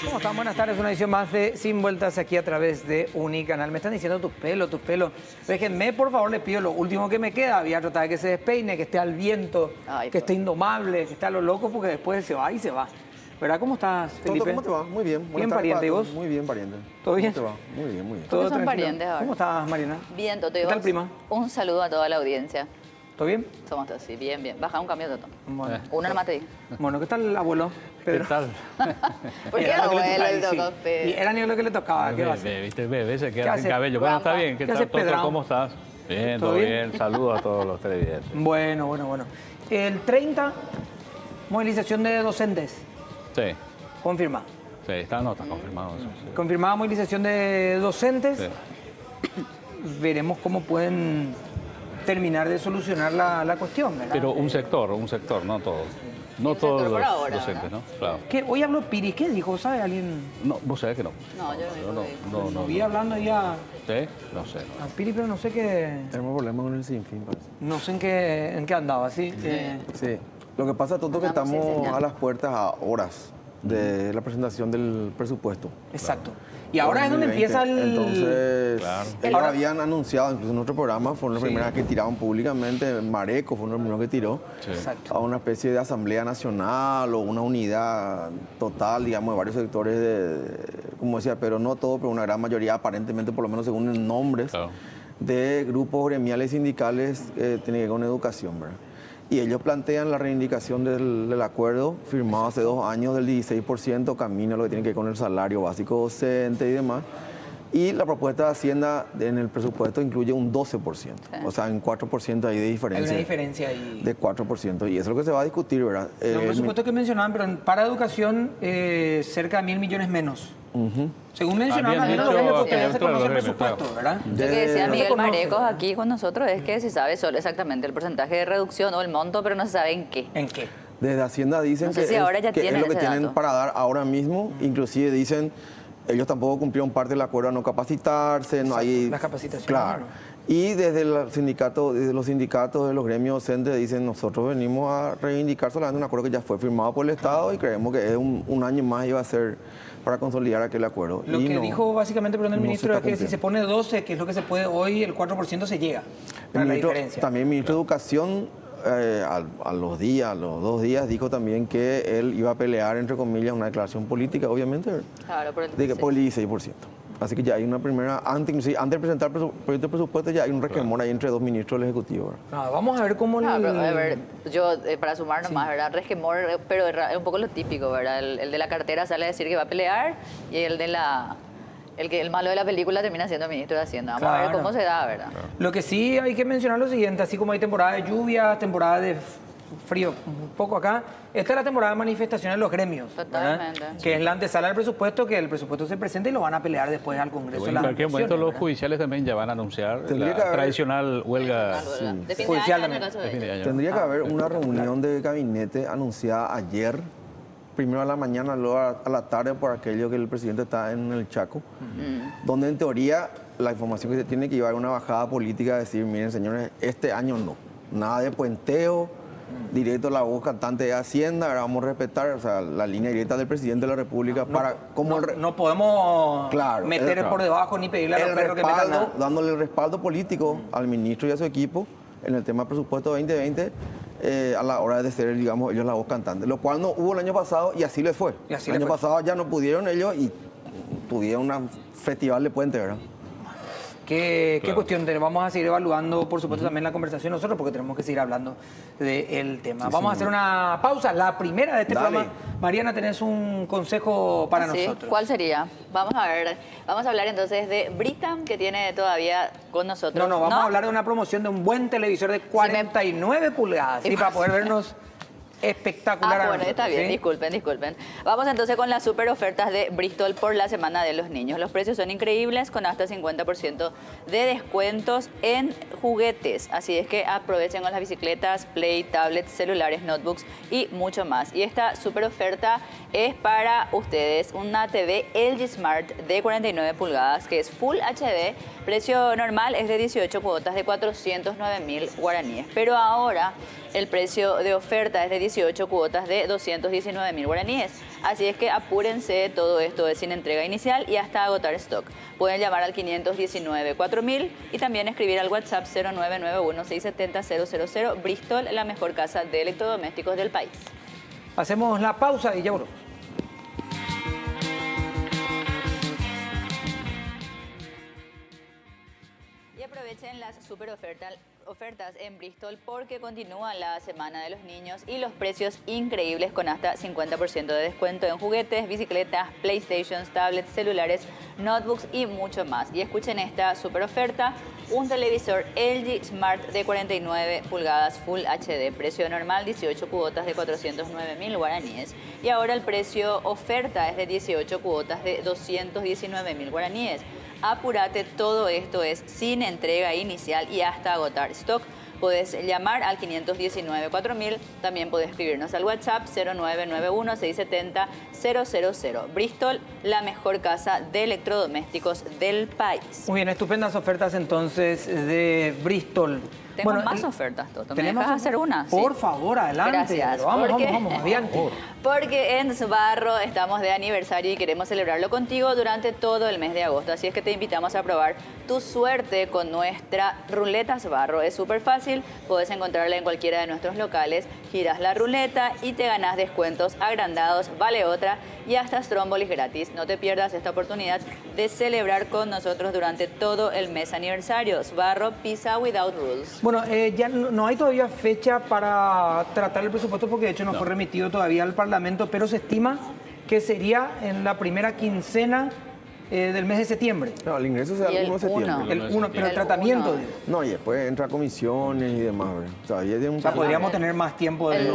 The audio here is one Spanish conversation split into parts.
¿Cómo están? Buenas tardes, una edición más de Sin Vueltas aquí a través de Unicanal. Me están diciendo tus pelos. Déjenme, por favor, les pido lo último que me queda. Voy a tratar de que se despeine, que esté al viento, que esté indomable, que esté a lo loco, porque después se va y se va. ¿Verdad? ¿Cómo estás, Felipe? ¿Cómo te va? Muy bien. Bien, pariente, ¿y vos? Muy bien, pariente. ¿Todo bien? ¿Cómo te va? Muy bien, muy bien. ¿Todo son tranquilo? parientes ahora. ¿Cómo estás, Mariana? Bien, Toto. ¿Qué tal, prima? Un saludo a toda la audiencia. ¿Todo bien? Somos todos, sí, bien, bien. Baja un cambio, Toto. Bueno. Uno nomás te dije. Bueno, ¿qué tal, abuelo? Pedro. ¿Qué tal? ¿Por qué Era lo que le abuelo el tocaba, Toto? sí. Y era ni lo que le tocaba. ¿Qué va a hacer? Viste, bebé se ¿Qué queda hace? sin cabello. Bueno, está bien. ¿Qué ¿Qué hace tal, Toto? Pedrao? ¿Cómo estás? Bien, ¿Todo todo bien? bien. Saludos a todos los televidentes. Bueno. El 30, movilización de docentes. Sí, Confirma. sí, está nota confirmado eso. Sí. Confirmada movilización de docentes. Sí. Veremos cómo pueden terminar de solucionar la cuestión, ¿verdad? Pero un sector, no todos. No Un todos sector por los ahora, docentes, ¿no? Claro. ¿Qué? Hoy habló Piri, ¿qué dijo? ¿Sabe alguien? No, vos sabés que no. No, yo no digo que- No. Vi hablando ya ¿Sí? No sé. a Piri, pero no sé qué... Tenemos problemas con el sinfín, parece. No sé en qué andaba, ¿sí? Sí. Lo que pasa, Toto, que Andamos sin estamos señal. a las puertas a horas de la presentación del presupuesto. Exacto. Y ahora es donde 2020. empieza el... Entonces, Claro. ellos Ahora- habían anunciado, incluso en nuestro programa, fueron los primeros que tiraron públicamente. Mareco fue uno de los primeros que tiró. Sí. Exacto. A una especie de asamblea nacional o una unidad total, digamos, de varios sectores, como decía, pero no todo, pero una gran mayoría, aparentemente, por lo menos según los nombres, Claro. de grupos gremiales y sindicales tiene que ver con educación, ¿verdad? Y ellos plantean la reivindicación del acuerdo firmado hace 2 años del 16%, camino a lo que tiene que ver con el salario básico docente y demás. Y la propuesta de Hacienda en el presupuesto incluye un 12%, o sea, en 4% ahí de Hay diferencia. una diferencia ahí. De 4%, y eso es lo que se va a discutir, ¿verdad? Un presupuesto que mencionaban, pero para educación cerca de 1.000 millones menos. Según mencionaban, Habían también los dicho gremios, porque que ya se dentro de conoce el los gremios, presupuesto, ¿verdad? Lo que decía No se Miguel conoce. Marecos aquí con nosotros es que se sabe solo exactamente el porcentaje de reducción o el monto, pero no se sabe en qué. ¿En qué? Desde Hacienda dicen No sé que, si ahora ya que es tienen lo que ese tienen dato. para dar ahora mismo. Inclusive dicen, ellos tampoco cumplieron parte del acuerdo a no capacitarse, no hay... las capacitaciones, Claro. ¿no? Y desde los sindicatos de los gremios docentes dicen, nosotros venimos a reivindicar solamente un acuerdo que ya fue firmado por el Estado y creemos que es un año más iba a ser para consolidar aquel acuerdo. Lo Y que no, dijo básicamente perdón, el no se ministro está es que si se pone 12, que es lo que se puede hoy, el 4% se llega a la diferencia. También el ministro de Educación, a los 2 días, dijo también que él iba a pelear, entre comillas, una declaración política, obviamente, Claro, por el de que por el 16%. Así que ya hay una primera, antes de presentar el proyecto de presupuesto, ya hay un resquemor ahí entre 2 ministros del Ejecutivo, ¿verdad? Nada, vamos a ver cómo No, pero, a ver, yo para sumar nomás, ¿verdad? Resquemor, pero es un poco lo típico, ¿verdad? El de la cartera sale a decir que va a pelear y el de la... El malo de la película termina siendo ministro de Hacienda. Vamos a ver Claro. cómo se da, ¿verdad? Lo que sí hay que mencionar lo siguiente, así como hay temporada de lluvia, temporada de frío, un poco acá, esta es la temporada de manifestaciones de los gremios, ¿verdad? Totalmente. Que es la antesala del presupuesto, que el presupuesto se presente y lo van a pelear después al Congreso. En las cualquier momento elecciones, los ¿verdad? judiciales también ya van a anunciar Tendría la que haber- tradicional huelga De fin de Judicial año, en el también. caso de de fin de ellos. año. Tendría que haber una reunión de gabinete anunciada ayer, primero a la mañana, luego a la tarde, por aquello que el presidente está en el Chaco, donde en teoría la información que se tiene que llevar una bajada política, decir, miren señores, este año no, nada de puenteo, directo a la voz cantante de Hacienda, ahora vamos a respetar, o sea, la línea directa del presidente de la República para como No podemos Claro, meter claro. por debajo ni pedirle a los el perros que metan respaldo, nada. dándole el respaldo político al ministro y a su equipo en el tema del presupuesto 2020 a la hora de ser, digamos, ellos la voz cantante, lo cual no hubo el año pasado y así les fue. Y así el les año fue. pasado ya no pudieron ellos y tuvieron un festival de puente, ¿verdad? ¿Qué Claro. cuestión? Vamos a seguir evaluando, por supuesto, también la conversación nosotros, porque tenemos que seguir hablando del tema. Vamos a hacer una pausa, la primera de este Dale. programa. Mariana, tenés un consejo para Sí, nosotros. ¿cuál sería? Vamos a ver, vamos a hablar entonces de Britam, que tiene todavía con nosotros. No, vamos a hablar de una promoción de un buen televisor de 49 pulgadas, ¿sí? Para poder vernos espectacular. a Bueno, nosotros, está bien, ¿sí? disculpen. Vamos entonces con las super ofertas de Bristol por la Semana de los Niños. Los precios son increíbles, con hasta 50% de descuentos en juguetes. Así es que aprovechen con las bicicletas, play, tablets, celulares, notebooks y mucho más. Y esta super oferta es para ustedes una TV LG Smart de 49 pulgadas, que es Full HD. Precio normal es de 18 cuotas de 409.000 guaraníes. Pero ahora el precio de oferta es de 18 cuotas de 219.000 guaraníes. Así es que apúrense, todo esto es sin entrega inicial y hasta agotar stock. Pueden llamar al 519-4000 y también escribir al WhatsApp 0991-670-000. Bristol, la mejor casa de electrodomésticos del país. Hacemos la pausa y ya volvemos. Y aprovechen las super ofertas en Bristol porque continúa la Semana de los Niños y los precios increíbles con hasta 50% de descuento en juguetes, bicicletas, PlayStations, tablets, celulares, notebooks y mucho más. Y escuchen esta super oferta, un televisor LG Smart de 49 pulgadas Full HD, precio normal 18 cuotas de 409.000 guaraníes. Y ahora el precio oferta es de 18 cuotas de 219.000 guaraníes. Apúrate, todo esto es sin entrega inicial y hasta agotar stock. Puedes llamar al 519-4000, también puedes escribirnos al WhatsApp 0991-670-000. Bristol, la mejor casa de electrodomésticos del país. Muy bien, estupendas ofertas entonces de Bristol. Tengo más ofertas, Toto. ¿Me dejas hacer una? Por Sí. favor, adelante. Gracias. Vamos, Porque- vamos, adelante. Porque en Sbarro estamos de aniversario y queremos celebrarlo contigo durante todo el mes de agosto. Así es que te invitamos a probar tu suerte con nuestra ruleta Sbarro. Es súper fácil, puedes encontrarla en cualquiera de nuestros locales. Giras la ruleta y te ganas descuentos agrandados, vale otra y hasta Stromboli gratis. No te pierdas esta oportunidad de celebrar con nosotros durante todo el mes aniversario. Sbarro, Pizza Without Rules. Bueno, ya no hay todavía fecha para tratar el presupuesto porque de hecho no fue remitido todavía al Parlamento, pero se estima que sería en la primera quincena del mes de septiembre. No, el ingreso se da Y el el 1 de septiembre. uno. El 1, pero el El tratamiento. uno. digo. No, y después entra comisiones y demás, ¿verdad? O sea, ya tiene un O sea, plazo. podríamos tener más tiempo de... La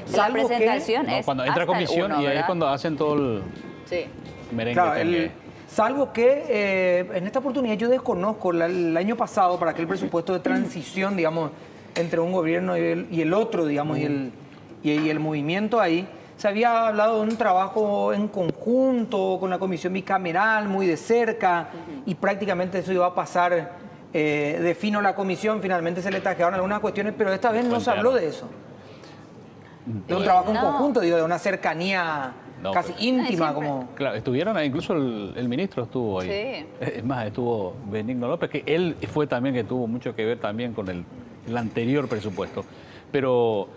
Salvo que- presentación No, es cuando entra hasta el comisión 1, y ahí es ¿verdad? cuando hacen todo el Sí. merengue. Claro, tengue. salvo que en esta oportunidad yo desconozco, el año pasado, para aquel presupuesto de transición, digamos, entre un gobierno y el otro, digamos, y el movimiento ahí, se había hablado de un trabajo en conjunto con la comisión bicameral, muy de cerca, y prácticamente eso iba a pasar de fino a la comisión, finalmente se le tajearon algunas cuestiones, pero esta vez no se habló de eso. De un trabajo en No. conjunto, digo, de una cercanía No, casi pero- íntima, Siempre. como... Claro, estuvieron ahí, incluso el ministro estuvo ahí. Sí. Es más, estuvo Benigno López, que él fue también, que tuvo mucho que ver también con el anterior presupuesto. Pero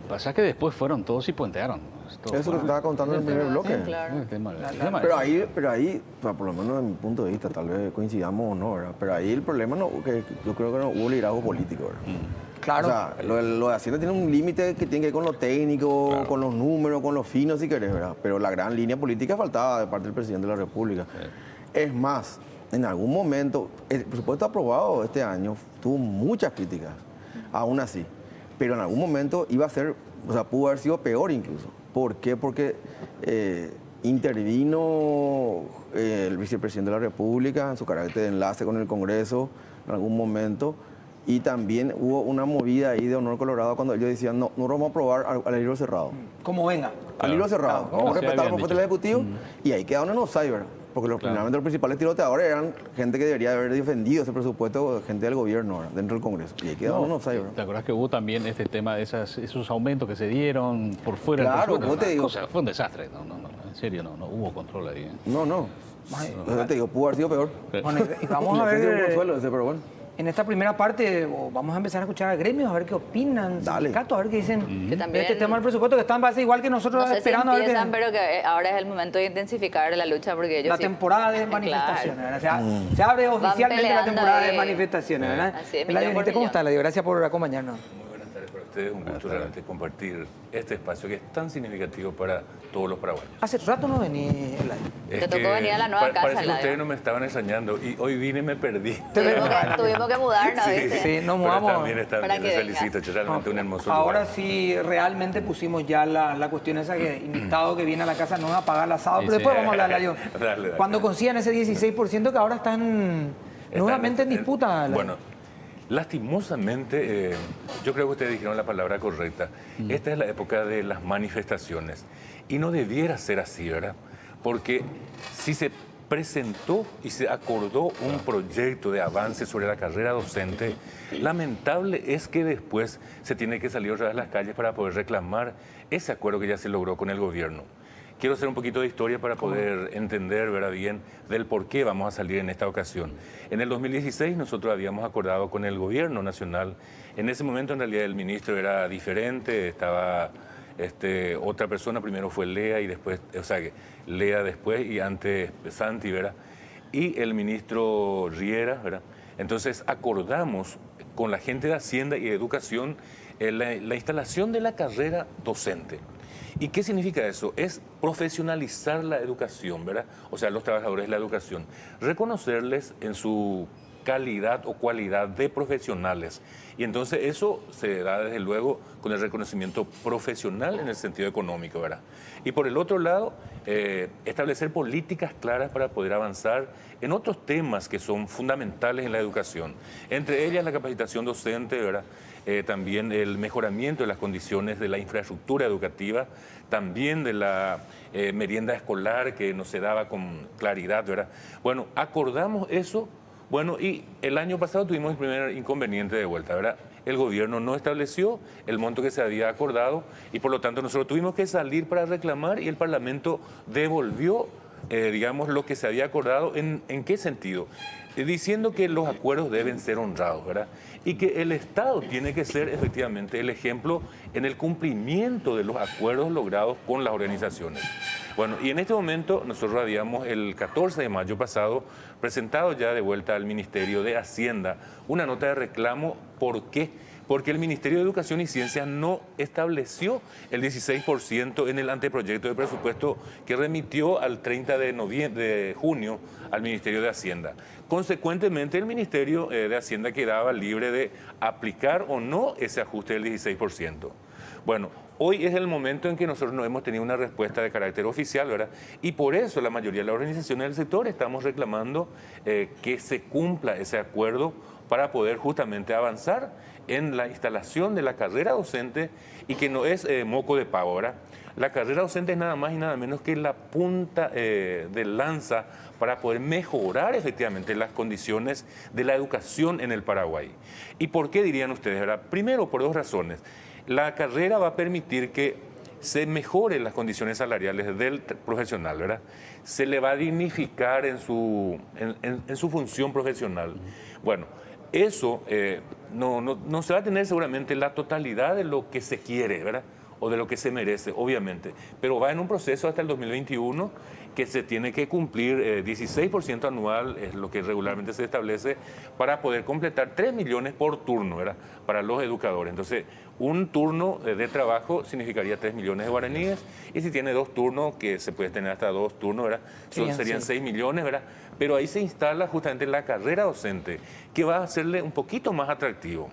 pasa que después fueron todos y puentearon. Eso que te estaba contando en el primer bloque. Claro. El tema Pero ahí, o sea, por lo menos desde mi punto de vista, tal vez coincidamos o no, ¿verdad? Pero ahí el problema no, que yo creo que no hubo liderazgo político, ¿verdad? Claro. O sea, lo de Hacienda tiene un límite que tiene que ver con lo técnico, Claro. con los números, con los finos, si querés, ¿verdad? Pero la gran línea política faltaba de parte del presidente de la República. Es más, en algún momento, el presupuesto aprobado este año tuvo muchas críticas, aún así. Pero en algún momento iba a ser, o sea, pudo haber sido peor incluso. ¿Por qué? Porque intervino el vicepresidente de la República en su carácter de enlace con el Congreso en algún momento. Y también hubo una movida ahí de Honor Colorado cuando ellos decían, no vamos a aprobar al libro cerrado. Como venga. Al libro cerrado. Claro, Vamos a sí, respetar la habían propuesta del dicho. Ejecutivo. Y ahí quedaron en offside, ¿verdad? Porque finalmente los principales tiroteadores eran gente que debería haber defendido ese presupuesto, gente del gobierno, ¿verdad? Dentro del Congreso. Y ahí quedaron en offside, ¿verdad? ¿Te acuerdas que hubo también este tema de esos aumentos que se dieron por fuera Claro, del presupuesto? ¿cómo te Una digo? cosa, fue un desastre. No, en serio, no hubo control ahí. No. O sea, te digo, pudo haber sido peor. Bueno, y vamos a Le ofrecieron por ver, suelo ese, pero bueno. en esta primera parte, vamos a empezar a escuchar a gremios, a ver qué opinan, Dale. sindicatos, a ver qué dicen Que de también- este tema del presupuesto, que están base igual que nosotros No sé si esperando a ver empiezan, qué- pero que ahora es el momento de intensificar la lucha porque ellos la sí- temporada de Claro. manifestaciones, ¿verdad? O sea, se abre oficialmente la peleando temporada de ahí. manifestaciones, ¿verdad? Así es, Eladio millón por Benítez, ¿cómo millón. está, Eladio? Gracias por acompañarnos. Muy buenas tardes para ustedes, un gusto realmente compartir este espacio que es tan significativo para todos los paraguayos. Hace rato no vení, Eladio. Te tocó venir a la nueva casa, Parece que Eladio. ustedes no me estaban ensañando y hoy vine y me perdí. Tuvimos que mudarnos, ¿viste? Sí, nos Pero mudamos. también está Para bien, que les vengas. felicito, realmente un hermoso Ahora lugar. sí, realmente pusimos ya la cuestión esa que invitado que viene a la casa no va a pagar el asado, Sí, pero después sí. vamos a hablar, Eladio. Dale. Cuando consigan ese 16% que ahora están nuevamente en disputa. Eladio. Bueno, lastimosamente, yo creo que ustedes dijeron la palabra correcta. Esta es la época de las manifestaciones y no debiera ser así, ¿verdad? Porque si se presentó y se acordó un proyecto de avance sobre la carrera docente, lamentable es que después se tiene que salir otra vez a las calles para poder reclamar ese acuerdo que ya se logró con el gobierno. Quiero hacer un poquito de historia para poder entender, ¿verdad?, bien del por qué vamos a salir en esta ocasión. En el 2016 nosotros habíamos acordado con el gobierno nacional. En ese momento en realidad el ministro era diferente, estaba otra persona, primero fue Lea y después, o sea, Lea después y antes Santi, ¿verdad? Y el ministro Riera, ¿verdad? Entonces acordamos con la gente de Hacienda y de Educación la instalación de la carrera docente. ¿Y qué significa eso? Es profesionalizar la educación, ¿verdad? O sea, los trabajadores de la educación. Reconocerles en su calidad o cualidad de profesionales. Y entonces eso se da desde luego con el reconocimiento profesional en el sentido económico, ¿verdad? Y por el otro lado, establecer políticas claras para poder avanzar en otros temas que son fundamentales en la educación. Entre ellas la capacitación docente, ¿verdad? También el mejoramiento de las condiciones de la infraestructura educativa, también de la merienda escolar que no se daba con claridad, ¿verdad? Bueno, acordamos eso. Bueno, y el año pasado tuvimos el primer inconveniente de vuelta, ¿verdad? El gobierno no estableció el monto que se había acordado y por lo tanto nosotros tuvimos que salir para reclamar y el Parlamento devolvió, digamos, lo que se había acordado. ¿En qué sentido? Diciendo que los acuerdos deben ser honrados, ¿verdad? Y que el Estado tiene que ser efectivamente el ejemplo en el cumplimiento de los acuerdos logrados con las organizaciones. Bueno, y en este momento nosotros habíamos el 14 de mayo pasado presentado ya de vuelta al Ministerio de Hacienda una nota de reclamo. ¿Por qué? Porque el Ministerio de Educación y Ciencia no estableció el 16% en el anteproyecto de presupuesto que remitió al 30 de junio al Ministerio de Hacienda. Consecuentemente, el Ministerio de Hacienda quedaba libre de aplicar o no ese ajuste del 16%. Bueno, hoy es el momento en que nosotros no hemos tenido una respuesta de carácter oficial, ¿verdad? Y por eso la mayoría de las organizaciones del sector estamos reclamando que se cumpla ese acuerdo para poder justamente avanzar en la instalación de la carrera docente y que no es moco de pavo, ¿verdad? La carrera docente es nada más y nada menos que la punta de lanza para poder mejorar efectivamente las condiciones de la educación en el Paraguay. ¿Y por qué dirían ustedes, verdad? Primero, por dos razones. La carrera va a permitir que se mejoren las condiciones salariales del profesional, ¿verdad? Se le va a dignificar en su función profesional. Bueno, eso no se va a tener seguramente la totalidad de lo que se quiere, ¿verdad? O de lo que se merece, obviamente. Pero va en un proceso hasta el 2021 que se tiene que cumplir 16% anual, es lo que regularmente se establece, para poder completar 3 millones por turno, ¿verdad? Para los educadores. Entonces, un turno de trabajo significaría 3 millones de guaraníes, y si tiene 2 turnos, que se puede tener hasta 2 turnos, ¿verdad? Serían 6 millones, ¿verdad? Pero ahí se instala justamente la carrera docente, que va a hacerle un poquito más atractivo.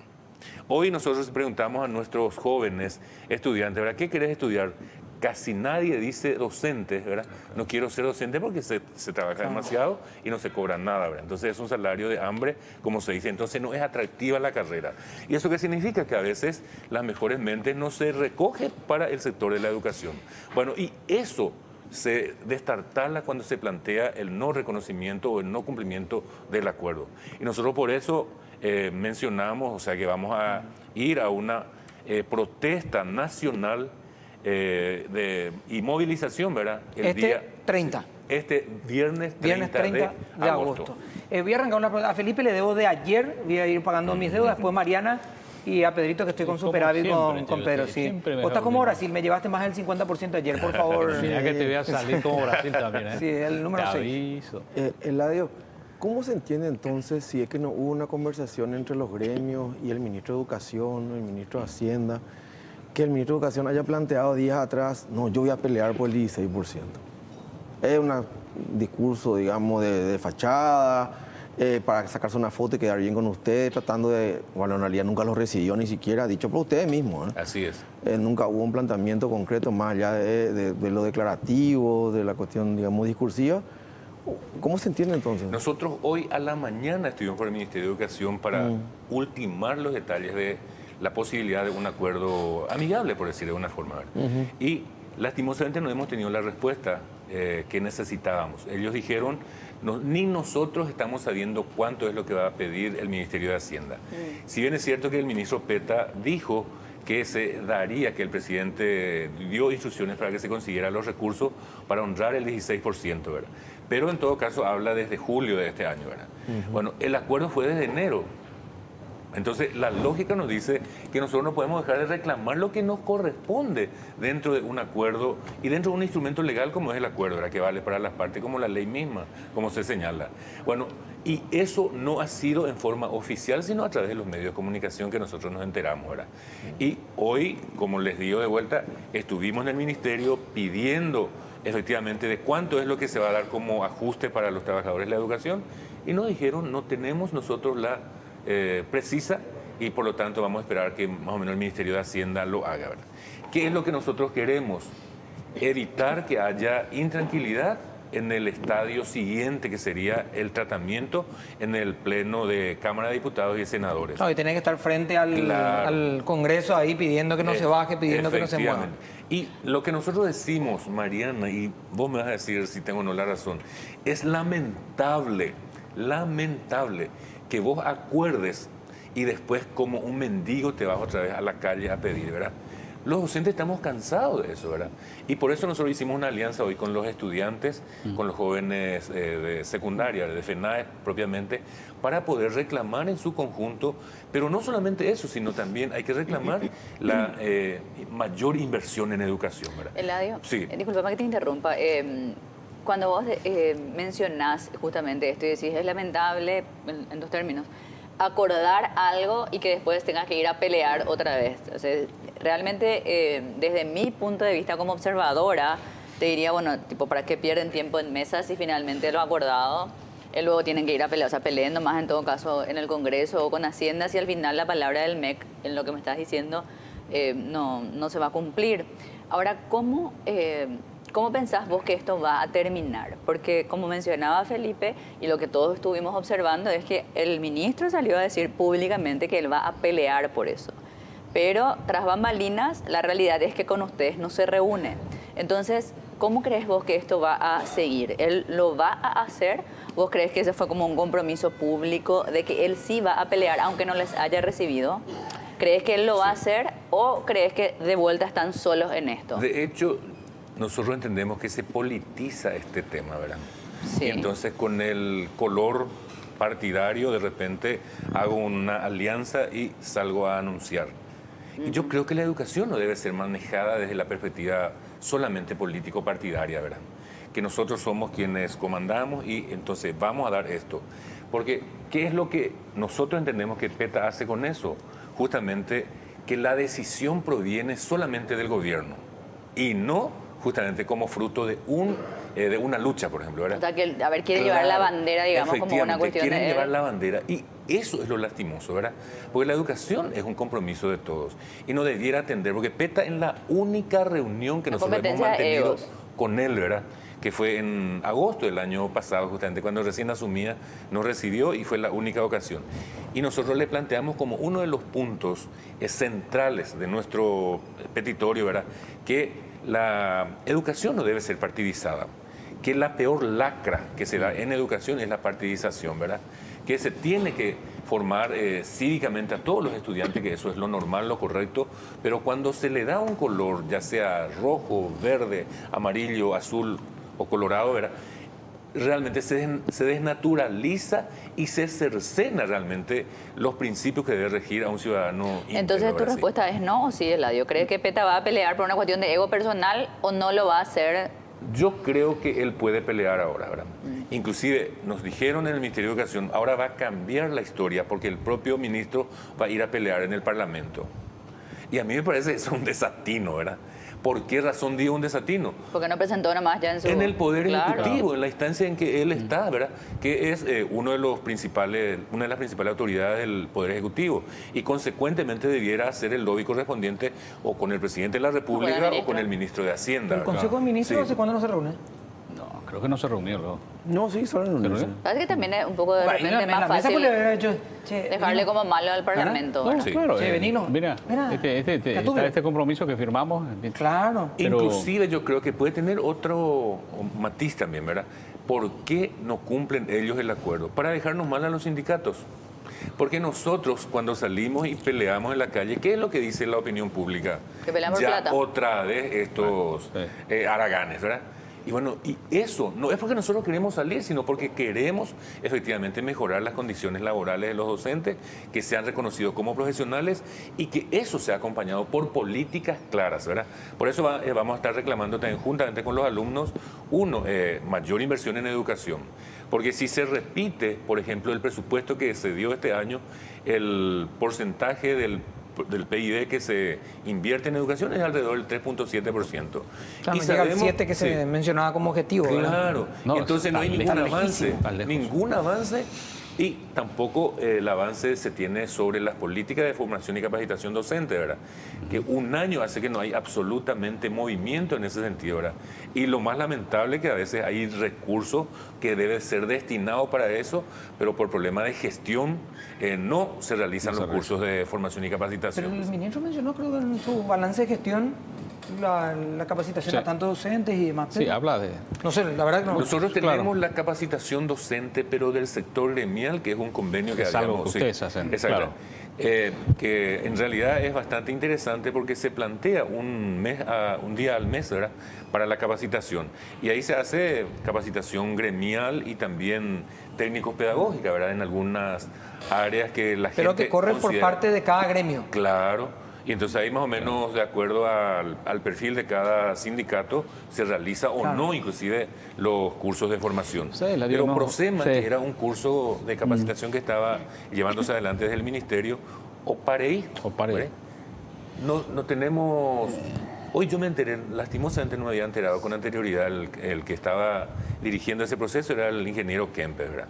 Hoy nosotros preguntamos a nuestros jóvenes estudiantes, ¿verdad? ¿Qué querés estudiar? Casi nadie dice docente, ¿verdad? No quiero ser docente porque se trabaja demasiado y no se cobra nada, ¿verdad? Entonces es un salario de hambre, como se dice. Entonces no es atractiva la carrera. ¿Y eso qué significa? Que a veces las mejores mentes no se recogen para el sector de la educación. Bueno, y eso se destartala cuando se plantea el no reconocimiento o el no cumplimiento del acuerdo. Y nosotros por eso mencionamos, o sea, que vamos a ir a una protesta nacional y movilización, ¿verdad? El día 30. Este viernes 30 de agosto. Voy a arrancar una pregunta. A Felipe le debo de ayer, voy a ir pagando mis deudas, después Mariana y a Pedrito, que estoy con superávit con Pedro. Sí. Vos estás como Brasil, me llevaste más del 50% ayer, por favor. Mira que te voy a salir como Brasil también, ¿eh? Sí, el número 6. Aviso. Eladio, ¿cómo se entiende entonces si es que no hubo una conversación entre los gremios y el ministro de Educación, el ministro de Hacienda, que el ministro de Educación haya planteado días atrás, no, yo voy a pelear por el 16%? Es un discurso, digamos, de fachada, para sacarse una foto y quedar bien con ustedes, tratando de, bueno, en realidad nunca lo recibió ni siquiera, dicho por ustedes mismos, ¿eh? Así es. Nunca hubo un planteamiento concreto más allá de lo declarativo, de la cuestión, digamos, discursiva. ¿Cómo se entiende entonces? Nosotros hoy a la mañana estuvimos por el Ministerio de Educación para ultimar los detalles de la posibilidad de un acuerdo amigable, por decir de una forma. Y lastimosamente no hemos tenido la respuesta que necesitábamos. Ellos dijeron ni nosotros estamos sabiendo cuánto es lo que va a pedir el Ministerio de Hacienda. Si bien es cierto que el ministro Peta dijo que se daría, que el presidente dio instrucciones para que se consiguieran los recursos para honrar el 16%, ¿verdad? Pero en todo caso habla desde julio de este año, ¿verdad? Bueno, el acuerdo fue desde enero. Entonces, la lógica nos dice que nosotros no podemos dejar de reclamar lo que nos corresponde dentro de un acuerdo y dentro de un instrumento legal como es el acuerdo, ¿verdad? Que vale para las partes como la ley misma, como se señala. Bueno, y eso no ha sido en forma oficial, sino a través de los medios de comunicación que nosotros nos enteramos, ¿verdad? Y hoy, como les digo de vuelta, estuvimos en el ministerio pidiendo efectivamente de cuánto es lo que se va a dar como ajuste para los trabajadores de la educación y nos dijeron, no tenemos nosotros la precisa y por lo tanto vamos a esperar que más o menos el Ministerio de Hacienda lo haga, ¿verdad? ¿Qué es lo que nosotros queremos? Evitar que haya intranquilidad en el estadio siguiente, que sería el tratamiento en el Pleno de Cámara de Diputados y Senadores. No, y tenés que estar frente al Congreso ahí pidiendo que no se baje, pidiendo que no se mueva. Y lo que nosotros decimos, Mariana, y vos me vas a decir si tengo o no la razón, es lamentable que vos acuerdes y después como un mendigo te vas otra vez a la calle a pedir, ¿verdad? Los docentes estamos cansados de eso, ¿verdad? Y por eso nosotros hicimos una alianza hoy con los estudiantes, con los jóvenes de secundaria, de FENAE propiamente, para poder reclamar en su conjunto, pero no solamente eso, sino también hay que reclamar la mayor inversión en educación, ¿verdad? Eladio, sí. Disculpa que te interrumpa. Cuando vos mencionás justamente esto y decís, es lamentable, en dos términos, acordar algo y que después tengas que ir a pelear otra vez. O sea, realmente, desde mi punto de vista como observadora, te diría, bueno, tipo, ¿para qué pierden tiempo en mesas si finalmente lo acordado? Luego tienen que ir a pelear, o sea, peleen nomás en todo caso en el Congreso o con Hacienda si al final la palabra del MEC, en lo que me estás diciendo, no se va a cumplir. Ahora, ¿cómo pensás vos que esto va a terminar? Porque como mencionaba Felipe, y lo que todos estuvimos observando es que el ministro salió a decir públicamente que él va a pelear por eso. Pero tras bambalinas, la realidad es que con ustedes no se reúne. Entonces, ¿cómo crees vos que esto va a seguir? ¿Él lo va a hacer? ¿Vos crees que ese fue como un compromiso público de que él sí va a pelear aunque no les haya recibido? ¿Crees que él lo va a hacer o crees que de vuelta están solos en esto? De hecho, nosotros entendemos que se politiza este tema, ¿verdad? Sí. Y entonces con el color partidario de repente hago una alianza y salgo a anunciar. Y yo creo que la educación no debe ser manejada desde la perspectiva solamente político-partidaria, ¿verdad? Que nosotros somos quienes comandamos y entonces vamos a dar esto. Porque, ¿qué es lo que nosotros entendemos que PETA hace con eso? Justamente que la decisión proviene solamente del gobierno y no justamente como fruto de una lucha, por ejemplo, ¿verdad? O sea, que, quiere llevar la bandera, digamos, como una cuestión de... quieren llevar la bandera y eso es lo lastimoso, ¿verdad? Porque la educación es un compromiso de todos y no debiera atender, porque PETA en la única reunión que nosotros hemos mantenido con él, ¿verdad? Que fue en agosto del año pasado, justamente cuando recién asumía, nos recibió y fue la única ocasión. Y nosotros le planteamos como uno de los puntos centrales de nuestro petitorio, ¿verdad? Que la educación no debe ser partidizada, que la peor lacra que se da en educación es la partidización, ¿verdad? Que se tiene que formar cívicamente a todos los estudiantes, que eso es lo normal, lo correcto, pero cuando se le da un color, ya sea rojo, verde, amarillo, azul o colorado, ¿verdad? Realmente se desnaturaliza y se cercena realmente los principios que debe regir a un ciudadano íntegro. Entonces, ¿tu respuesta es no o sí, Eladio? ¿Crees que PETA va a pelear por una cuestión de ego personal o no lo va a hacer? Yo creo que él puede pelear ahora, ¿verdad? Inclusive nos dijeron en el Ministerio de Educación, ahora va a cambiar la historia porque el propio ministro va a ir a pelear en el Parlamento. Y a mí me parece eso un desatino, ¿verdad? ¿Por qué razón digo un desatino? Porque no presentó nomás ya en su... En el Poder Claro. Ejecutivo, en la instancia en que él está, ¿verdad? Que es una de las principales autoridades del Poder Ejecutivo. Y consecuentemente debiera hacer el lobby correspondiente o con el Presidente de la República o con el Ministro de Hacienda. ¿El Consejo de Ministros hace cuándo no se reúne? No, Creo que no se reunió luego. No, sí, solo en ¿Pero un Parece que también es un poco de Bueno, repente en la más mesa fácil pues le hubiera dicho, che, dejarle Benigno, como malo al Parlamento. No, ¿verdad? Sí. claro. Che, Benigno, Mira, mira, está tuve. este compromiso que firmamos. Claro. Pero- Inclusive yo creo que puede tener otro matiz también, ¿verdad? ¿Por qué no cumplen ellos el acuerdo? Para dejarnos mal a los sindicatos. Porque nosotros cuando salimos y peleamos en la calle, ¿qué es lo que dice la opinión pública? Que peleamos por Ya plata. otra vez estos Sí. haraganes, ¿verdad? Y bueno, y eso no es porque nosotros queremos salir, sino porque queremos efectivamente mejorar las condiciones laborales de los docentes, que sean reconocidos como profesionales y que eso sea acompañado por políticas claras, ¿verdad? Por eso vamos a estar reclamando también juntamente con los alumnos, mayor inversión en educación. Porque si se repite, por ejemplo, el presupuesto que se dio este año, el porcentaje del PIB que se invierte en educación es alrededor del 3.7%. Claro, llega al 7 que se mencionaba como objetivo. ¿verdad? Claro, No, entonces no hay está ningún lejísimo, avance, está lejos. ningún avance y tampoco el avance se tiene sobre las políticas de formación y capacitación docente, ¿verdad? Que un año hace que no hay absolutamente movimiento en ese sentido, ¿verdad? Y lo más lamentable que a veces hay recursos que deben ser destinados para eso, pero por problema de gestión no se realizan los cursos de formación y Pero capacitación. el ministro mencionó, creo que en su balance de gestión, la capacitación Sí. a tantos docentes y demás. Sí, habla de... No sé, la verdad que no. Nosotros Claro. tenemos la capacitación docente, pero del sector gremial, que es un convenio que Es algo habíamos... que ustedes hacen, Exacto. claro. Que en realidad es bastante interesante porque se plantea un día al mes, ¿verdad?, para la capacitación. Y ahí se hace capacitación gremial y también técnico-pedagógica, ¿verdad?, en algunas áreas que la gente Pero que corre por considera- parte de cada gremio. Claro. Y entonces ahí más o menos de acuerdo al perfil de cada sindicato se realiza o Claro. no inclusive los cursos de formación. Sí, la Pero digo, no. Prosema, Sí. que era un curso de capacitación que estaba llevándose adelante desde el ministerio, o Pareí. No tenemos... Hoy yo me enteré, lastimosamente no me había enterado con anterioridad, el que estaba dirigiendo ese proceso era el ingeniero Kempe, ¿verdad?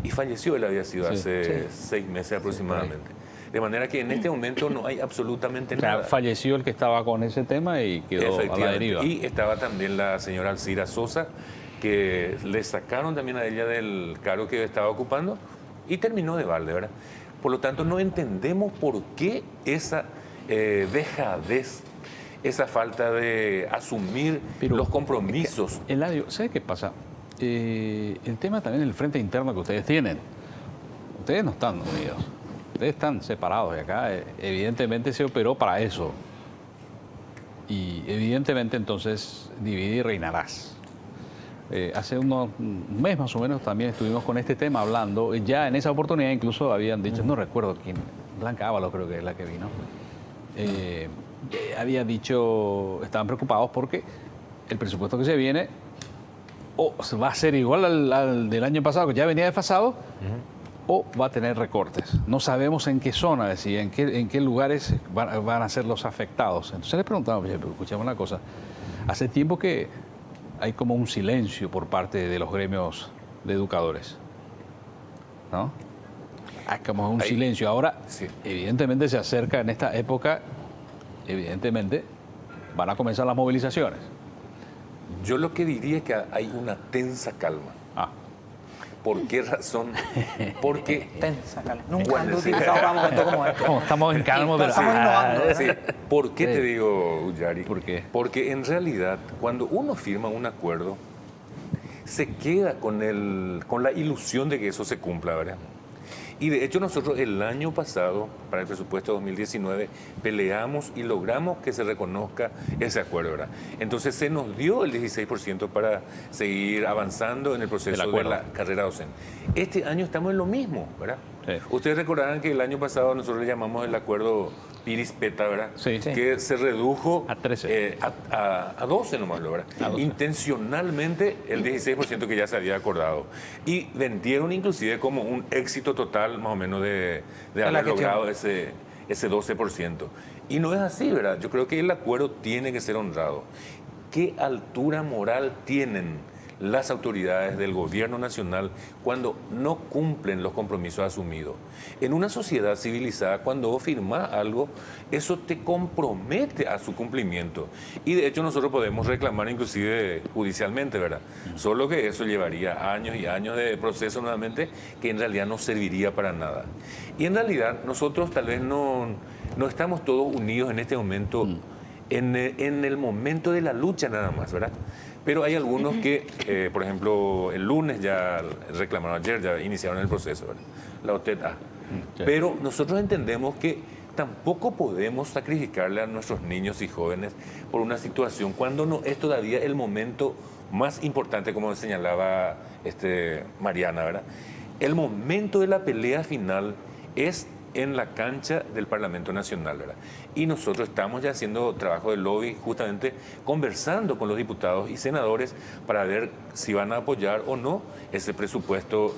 Y falleció, él había sido Sí. hace 6 meses aproximadamente. De manera que en este momento no hay absolutamente O sea, nada. falleció el que estaba con ese tema y quedó a la Efectivamente. deriva. Y estaba también la señora Alcira Sosa, que le sacaron también a ella del cargo que estaba ocupando y terminó de balde, ¿verdad? Por lo tanto, no entendemos por qué esa dejadez, esa falta de asumir Pero- los compromisos. Eladio, ¿sabe qué pasa? El tema también del frente interno que ustedes tienen. Ustedes no están unidos. Ustedes están separados de acá. Evidentemente se operó para eso. Y evidentemente entonces divide y reinarás. Hace un mes más o menos también estuvimos con este tema hablando. Ya en esa oportunidad incluso habían dicho, no recuerdo quién, Blanca Ábalos creo que es la que vino. Había dicho, estaban preocupados porque el presupuesto que se viene o va a ser igual al del año pasado, que ya venía desfasado, o va a tener recortes. No sabemos en qué zona, decía, en qué lugares van a ser los afectados. Entonces les preguntamos, oye, pero escuchemos una cosa, hace tiempo que hay como un silencio por parte de los gremios de educadores, ¿no? Hay como un Hay- silencio. Ahora, Sí. evidentemente se acerca en esta época, evidentemente van a comenzar las movilizaciones. Yo lo que diría es que hay una tensa calma. Ah, ¿Por qué razón? Porque Tensa, calma. Nunca Bueno, antes sí. utilizado un momento como este. ¿cómo? Estamos en calma, pero... Estamos innovando. Sí. ¿Por qué Sí. te digo, Yari? ¿Por qué? Porque en realidad, cuando uno firma un acuerdo, se queda con la ilusión de que eso se cumpla, ¿verdad? Y de hecho nosotros el año pasado, para el presupuesto 2019, peleamos y logramos que se reconozca ese acuerdo, ¿verdad? Entonces se nos dio el 16% para seguir avanzando en el proceso de acuerdo. la carrera docente. Este año estamos en lo mismo, ¿verdad? Sí. Ustedes recordarán que el año pasado nosotros le llamamos el acuerdo Piris-Peta, ¿verdad? Sí. Sí. Que se redujo A 13. a 12 nomás, ¿verdad? A 12. Intencionalmente el 16% que ya se había acordado. Y vendieron inclusive como un éxito total más o menos de la haber gestión. logrado ese 12%. Y no es así, ¿verdad? Yo creo que el acuerdo tiene que ser honrado. ¿Qué altura moral tienen las autoridades del gobierno nacional cuando no cumplen los compromisos asumidos. En una sociedad civilizada, cuando vos firmás algo, eso te compromete a su cumplimiento. Y de hecho nosotros podemos reclamar inclusive judicialmente, ¿verdad? Solo que eso llevaría años y años de proceso nuevamente que en realidad no serviría para nada. Y en realidad nosotros tal vez no estamos todos unidos en este momento, en el momento de la lucha nada más, ¿verdad? Pero hay algunos que, por ejemplo, el lunes ya reclamaron, ayer ya iniciaron el proceso, ¿verdad? La OTETA. Pero nosotros entendemos que tampoco podemos sacrificarle a nuestros niños y jóvenes por una situación cuando no es todavía el momento más importante, como señalaba Mariana, ¿verdad? El momento de la pelea final es en la cancha del Parlamento Nacional, ¿verdad? Y nosotros estamos ya haciendo trabajo de lobby, justamente conversando con los diputados y senadores para ver si van a apoyar o no ese presupuesto,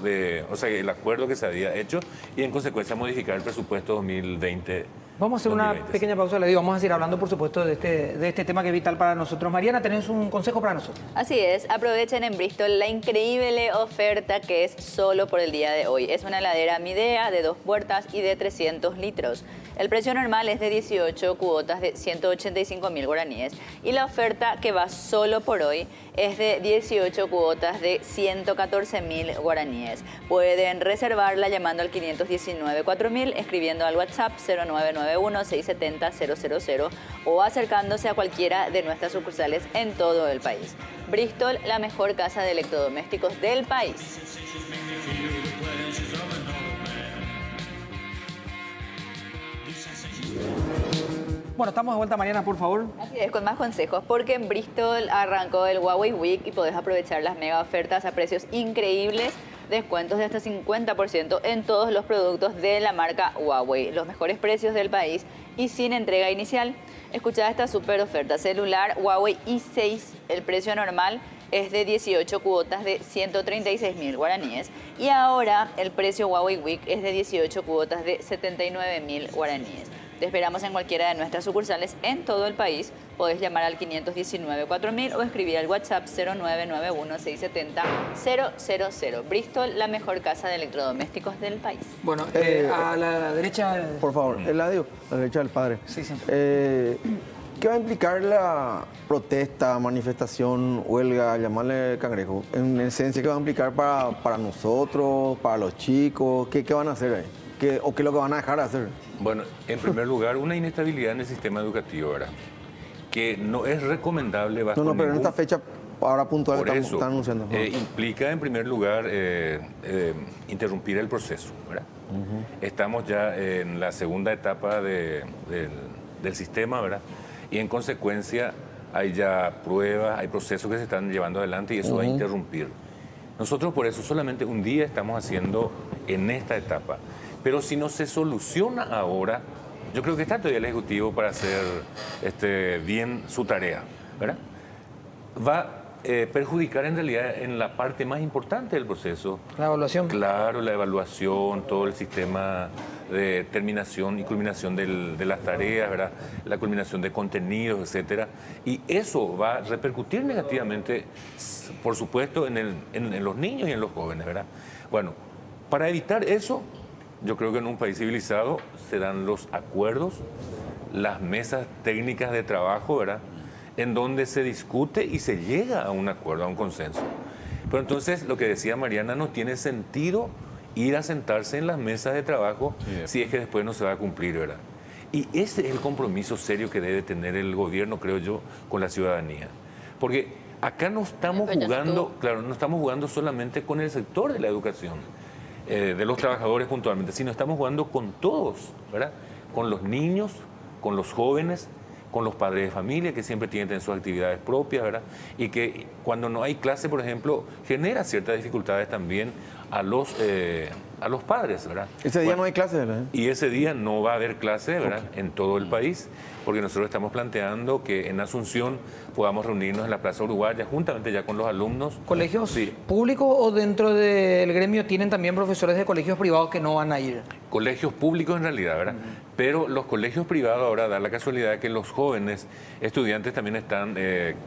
o sea, el acuerdo que se había hecho y en consecuencia modificar el presupuesto 2020. Vamos a hacer una pequeña pausa, le digo, vamos a seguir hablando, por supuesto, de este tema que es vital para nosotros. Mariana, ¿tenés un consejo para nosotros? Así es, aprovechen en Bristol la increíble oferta que es solo por el día de hoy. Es una heladera Midea de 2 puertas y de 300 litros. El precio normal es de 18 cuotas de 185.000 guaraníes y la oferta que va solo por hoy es de 18 cuotas de 114.000 guaraníes. Pueden reservarla llamando al 519-4000, escribiendo al WhatsApp 0991-670-000 o acercándose a cualquiera de nuestras sucursales en todo el país. Bristol, la mejor casa de electrodomésticos del país. Bueno, estamos de vuelta, Mariana, por favor. Así es, con más consejos, porque en Bristol arrancó el Huawei Week y podés aprovechar las mega ofertas a precios increíbles, descuentos de hasta 50% en todos los productos de la marca Huawei, los mejores precios del país y sin entrega inicial. Escuchá esta super oferta: celular Huawei i6, el precio normal es de 18 cuotas de 136.000 guaraníes y ahora el precio Huawei Week es de 18 cuotas de 79.000 guaraníes. Te esperamos en cualquiera de nuestras sucursales en todo el país. Podés llamar al 519-4000 o escribir al WhatsApp 0991-670-000. Bristol, la mejor casa de electrodomésticos del país. Bueno, a la derecha... Por favor, Eladio, a la derecha del padre. Sí, sí. ¿Qué va a implicar la protesta, manifestación, huelga, llamarle cangrejo? En esencia, ¿qué va a implicar para nosotros, para los chicos? ¿Qué van a hacer ahí? ¿O qué es lo que van a dejar de hacer? Bueno, en primer lugar, una inestabilidad en el sistema educativo, ¿verdad? Que no es recomendable bajo No, pero en esta fecha, ahora puntual, por eso, están anunciando. implica, en primer lugar, interrumpir el proceso, ¿verdad? Estamos ya en la segunda etapa del sistema, ¿verdad? Y en consecuencia hay ya pruebas, hay procesos que se están llevando adelante y eso va a interrumpir. Nosotros por eso solamente un día estamos haciendo en esta etapa. Pero si no se soluciona ahora, yo creo que está todavía el Ejecutivo para hacer bien su tarea, ¿verdad? Va a perjudicar en realidad en la parte más importante del proceso. La evaluación. Claro, la evaluación, todo el sistema de terminación y culminación de las tareas, ¿verdad? La culminación de contenidos, etcétera. Y eso va a repercutir negativamente, por supuesto, en los niños y en los jóvenes, ¿verdad? Bueno, para evitar eso, yo creo que en un país civilizado se dan los acuerdos, las mesas técnicas de trabajo, ¿verdad? En donde se discute y se llega a un acuerdo, a un consenso. Pero entonces, lo que decía Mariana, no tiene sentido ir a sentarse en las mesas de trabajo si es que después no se va a cumplir, ¿verdad? Y ese es el compromiso serio que debe tener el gobierno, creo yo, con la ciudadanía. Porque acá no estamos jugando, claro, no estamos jugando solamente con el sector de la educación, de los trabajadores puntualmente, sino estamos jugando con todos, ¿verdad? Con los niños, con los jóvenes, con los padres de familia que siempre tienen sus actividades propias, ¿verdad? Y que cuando no hay clase, por ejemplo, genera ciertas dificultades también a los padres, ¿verdad? Ese día no hay clase, ¿verdad? Y ese día no va a haber clase, ¿verdad? En todo el país, porque nosotros estamos planteando que en Asunción podamos reunirnos en la Plaza Uruguaya juntamente ya con los alumnos. ¿Colegios Sí. públicos o dentro del gremio tienen también profesores de colegios privados que no van a ir? Colegios públicos en realidad, ¿verdad? Pero los colegios privados ahora da la casualidad que los jóvenes estudiantes también están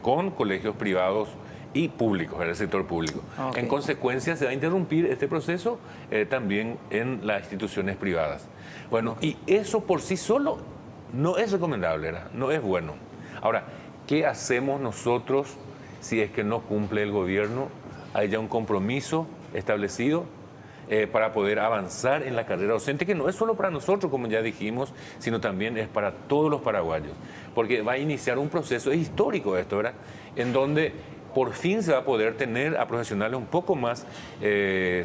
con colegios privados y públicos, el sector público. Okay. En consecuencia, se va a interrumpir este proceso también en las instituciones privadas. Bueno, y eso por sí solo no es recomendable, ¿verdad? No es bueno. Ahora, ¿qué hacemos nosotros si es que no cumple el gobierno? Hay ya un compromiso establecido para poder avanzar en la carrera docente, que no es solo para nosotros, como ya dijimos, sino también es para todos los paraguayos, porque va a iniciar un proceso, es histórico esto, ¿verdad?, en donde por fin se va a poder tener a profesionales un poco más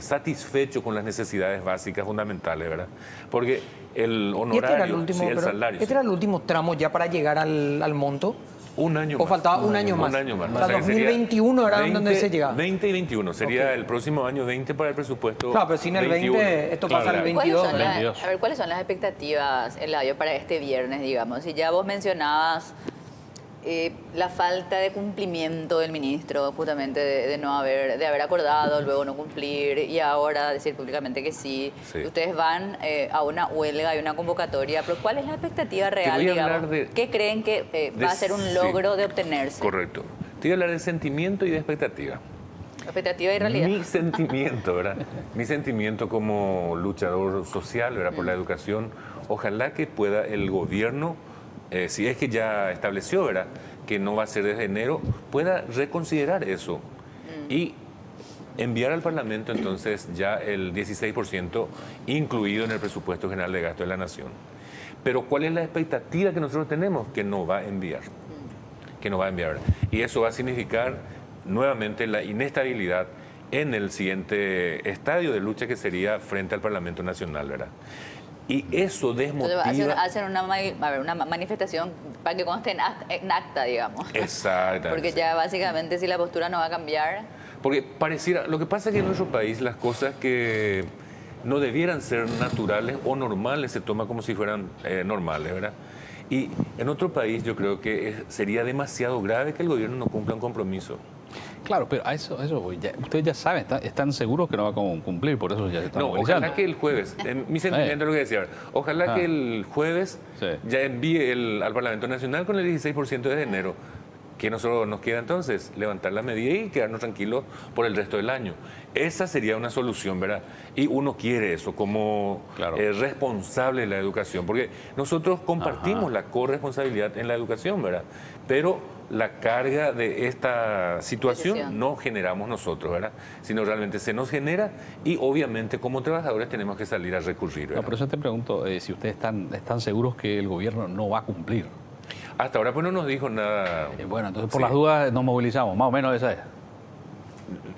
satisfechos con las necesidades básicas fundamentales, ¿verdad? Porque el honorario, el salario... ¿Este era el último tramo ya para llegar al monto? Un año ¿O más. faltaba un año más? Un año más. O sea, 2021 era donde se llegaba. 20 y 21. Sería Okay. el próximo año 20 para el presupuesto. Claro, pero sin el 21. 20, esto pasa al 22. ¿Cuáles son las expectativas, Eladio, para este viernes, digamos? Si ya vos mencionabas la falta de cumplimiento del ministro, justamente de haber acordado, luego no cumplir y ahora decir públicamente que sí. Ustedes van a una huelga y una convocatoria, pero ¿cuál es la expectativa real, digamos? ¿Qué creen que va a ser un logro de obtenerse? Correcto. Te voy a hablar de sentimiento y de expectativa. Expectativa y realidad. Mi sentimiento, ¿verdad? Mi sentimiento como luchador social, ¿verdad?, por la educación, ojalá que pueda el gobierno, si es que ya estableció, ¿verdad?, que no va a ser desde enero, pueda reconsiderar eso y enviar al Parlamento entonces ya el 16% incluido en el presupuesto general de gasto de la Nación. Pero ¿cuál es la expectativa que nosotros tenemos? Que no va a enviar. Que no va a enviar. Y eso va a significar nuevamente la inestabilidad en el siguiente estadio de lucha, que sería frente al Parlamento Nacional, ¿verdad? Y eso desmotiva... Entonces hacen una manifestación para que conste en acta, digamos. Exactamente. Porque ya básicamente si la postura no va a cambiar... Porque pareciera... Lo que pasa es que en nuestro país las cosas que no debieran ser naturales o normales se toman como si fueran normales, ¿verdad? Y en otro país yo creo que sería demasiado grave que el gobierno no cumpla un compromiso. Claro, pero a eso ustedes ya saben, están seguros que no va a cumplir, por eso ya se están movilizando. Ojalá que el jueves, mi sentimiento es lo que decía, ojalá que el jueves ya envíe al Parlamento Nacional con el 16% de enero. ¿Qué nosotros nos queda entonces? Levantar la medida y quedarnos tranquilos por el resto del año. Esa sería una solución, ¿verdad? Y uno quiere eso como responsable de la educación, porque nosotros compartimos la corresponsabilidad en la educación, ¿verdad? Pero la carga de esta situación no generamos nosotros, ¿verdad?, sino realmente se nos genera y obviamente como trabajadores tenemos que salir a recurrir, ¿verdad? No, por eso te pregunto si ustedes están seguros que el gobierno no va a cumplir. Hasta ahora pues no nos dijo nada. Bueno, entonces por las dudas nos movilizamos, más o menos esa es.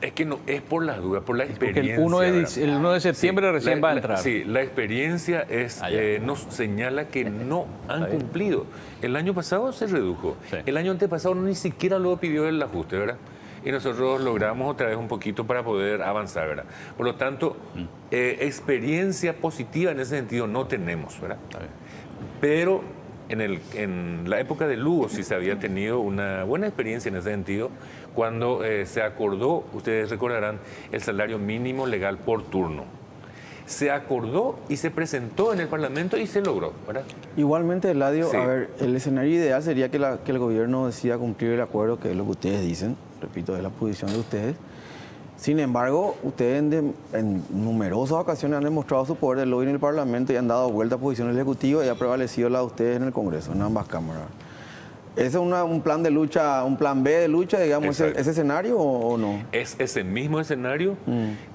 Es que no es por las dudas, por la experiencia. Porque el 1 de septiembre recién va a entrar. Sí, la experiencia nos señala que no han cumplido. El año pasado se redujo. Sí. El año antepasado ni siquiera luego pidió el ajuste, ¿verdad? Y nosotros logramos otra vez un poquito para poder avanzar, ¿verdad? Por lo tanto, experiencia positiva en ese sentido no tenemos, ¿verdad? Pero en la época de Lugo sí se había tenido una buena experiencia en ese sentido, cuando se acordó, ustedes recordarán, el salario mínimo legal por turno. Se acordó y se presentó en el Parlamento y se logró, ¿verdad? Igualmente, Eladio, a ver, el escenario ideal sería que el gobierno decida cumplir el acuerdo, que es lo que ustedes dicen, repito, es la posición de ustedes. Sin embargo, ustedes en numerosas ocasiones han demostrado su poder de lobby en el Parlamento y han dado vuelta a posición ejecutiva y ha prevalecido la de ustedes en el Congreso, en ambas cámaras. ¿Ese es un plan de lucha, un plan B de lucha, digamos, ese escenario o no? Es ese mismo escenario,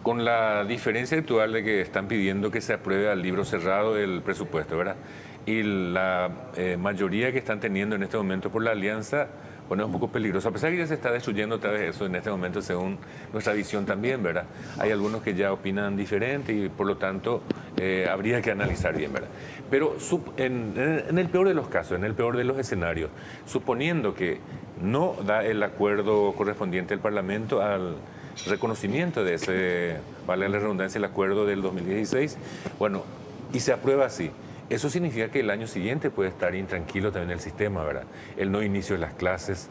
con la diferencia actual de que están pidiendo que se apruebe al libro cerrado el presupuesto, ¿verdad? Y la mayoría que están teniendo en este momento por la alianza, bueno, es un poco peligroso, a pesar de que ya se está destruyendo otra vez eso en este momento según nuestra visión también, ¿verdad? Hay algunos que ya opinan diferente y por lo tanto habría que analizar bien, ¿verdad? Pero en el peor de los casos, en el peor de los escenarios, suponiendo que no da el acuerdo correspondiente del Parlamento al reconocimiento de ese, vale la redundancia, el acuerdo del 2016, bueno, y se aprueba así, eso significa que el año siguiente puede estar intranquilo también el sistema, ¿verdad? El no inicio de las clases.